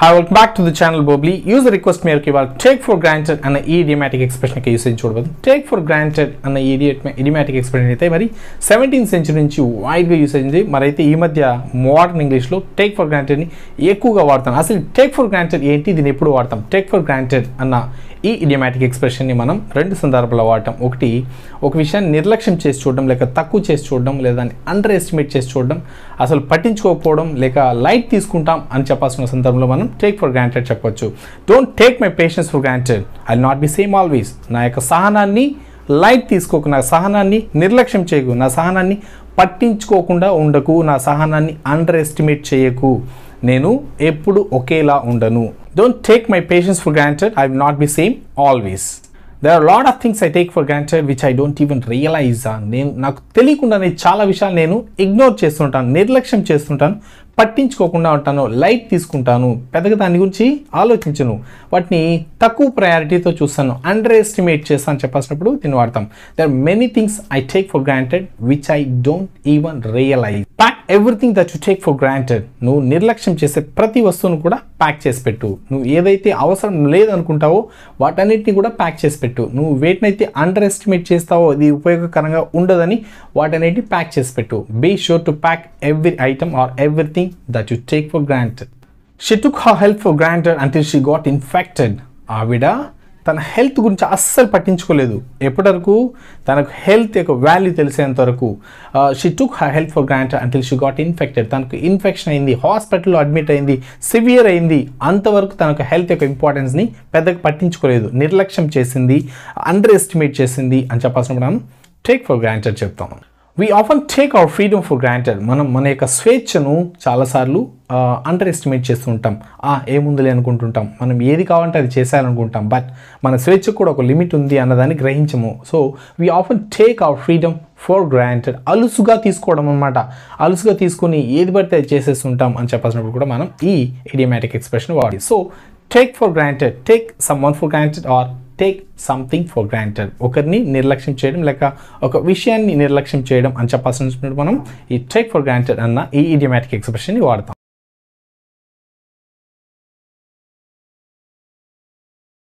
Hi, welcome back to the channel Bobly. User request మేరకు ఇవాళ take for granted అన్న ఈ idiomatic expression కి యూసేజ్ చూడబోదు. Take for granted అన్న idiomatic expression అయితే మరి 17th century నుంచి వైడ్ గా యూసేజ్ ఉంది. మరి అయితే ఈ మధ్య మోడర్న్ ఇంగ్లీష్ లో take for granted ని ఎక్కువగా వాడతాం. అసలు take for granted ఏంటి, దీన్ని ఎప్పుడు వాడతాం? Take for granted అన్న ఈ idiomatic expression ని మనం రెండు సందర్భాల్లో వాడటం. ఒకటి, ఒక విషయాన్ని నిర్లక్ష్యం చేసి చూడడం, లేక తక్కువ చేసి చూడడం, లేదా అండర్ ఎస్టిమేట్ చేసి చూడడం, అసలు పట్టించుకోకపోవడం, లేక లైట్ తీసుకుంటాం అని చెప్పాల్సిన సందర్భంలో మనం టేక్ ఫర్ గ్రాంటెడ్ చెప్పొచ్చు. Don't take my patience for granted, I will not be same always. నా యొక్క సహనాన్ని లైట్ తీసుకోకు, నా సహనాన్ని నిర్లక్ష్యం చేయకు, నా సహనాన్ని పట్టించుకోకుండా ఉండకు, నా సహనాన్ని అండర్ ఎస్టిమేట్ చేయకు, నేను ఎప్పుడు ఒకేలా ఉండను. Don't take my patience for granted, I will not be same always. There are a lot of things I take for granted which I don't even realize. నాకు తెలియకుండానే చాలా విషయాలు నేను ఇగ్నోర్ చేస్తుంటాను, నిర్లక్ష్యం చేస్తుంటాను, పట్టించుకోకుండా ఉంటాను, లైట్ తీసుకుంటాను, పెద్దగా దాని గురించి ఆలోచించను, వాటిని తక్కువ ప్రయారిటీతో చూస్తాను, అండర్ ఎస్టిమేట్ చేస్తాను చెప్పాల్సినప్పుడు దీన్ని వాడతాం. There are many things I take for granted which I don't even realize. Pack everything that you take for granted. నువ్వు నిర్లక్ష్యం చేసే ప్రతి వస్తువును కూడా ప్యాక్ చేసి పెట్టు. నువ్వు ఏదైతే అవసరం లేదనుకుంటావో వాటన్నిటిని కూడా ప్యాక్ చేసి పెట్టు. నువ్వు వేటినైతే అండర్ ఎస్టిమేట్ చేస్తావో అది ఉపయోగకరంగా ఉండదని వాటన్నిటిని ప్యాక్ చేసి పెట్టు. Be sure to pack every item or everything that you take for granted. She took her health for granted until she got infected. ఆవిడ తన హెల్త్ గురించి అస్సలు పట్టించుకోలేదు, ఎప్పటి వరకు తనకు హెల్త్ యొక్క వాల్యూ తెలిసేంత వరకు. She took her health for granted until she got infected. తనకు ఇన్ఫెక్షన్ అయింది, హాస్పిటల్లో అడ్మిట్ అయింది, సివియర్ అయింది, అంతవరకు తనకు హెల్త్ యొక్క ఇంపార్టెన్స్ని పెద్దగా పట్టించుకోలేదు, నిర్లక్ష్యం చేసింది, అండర్ ఎస్టిమేట్ చేసింది అని చెప్పాల్సినప్పుడు మనం టేక్ ఫర్ గ్రాంటెడ్ చెప్తాం. We often take our freedom for granted. మనం మన యొక్క స్వేచ్ఛను చాలాసార్లు అండర్ ఎస్టిమేట్ చేస్తూ ఉంటాం. ఏముందిలే అనుకుంటుంటాం, మనం ఏది కావాలంటే అది చేసేయాలనుకుంటాం, బట్ మన స్వేచ్ఛకు కూడా ఒక లిమిట్ ఉంది అన్నదాన్ని గ్రహించము. So we often take our freedom for granted. అలుసుగా తీసుకోవడం అనమాట. అలుసుగా తీసుకొని ఏది పడితే అది చేసేస్తుంటాం అని చెప్పాల్సినప్పుడు కూడా మనం ఈ idiomatic expression వాడి. So take for granted, take someone for granted or take something for granted. ఒకరిని నిర్లక్ష్యం చేయడం లేక ఒక విషయాన్ని నిర్లక్ష్యం చేయడం అని చెప్పాల్సిన మనం ఈ టేక్ ఫర్ గ్రాంటెడ్ అన్న ఈ idiomatic expression ని వాడతాం.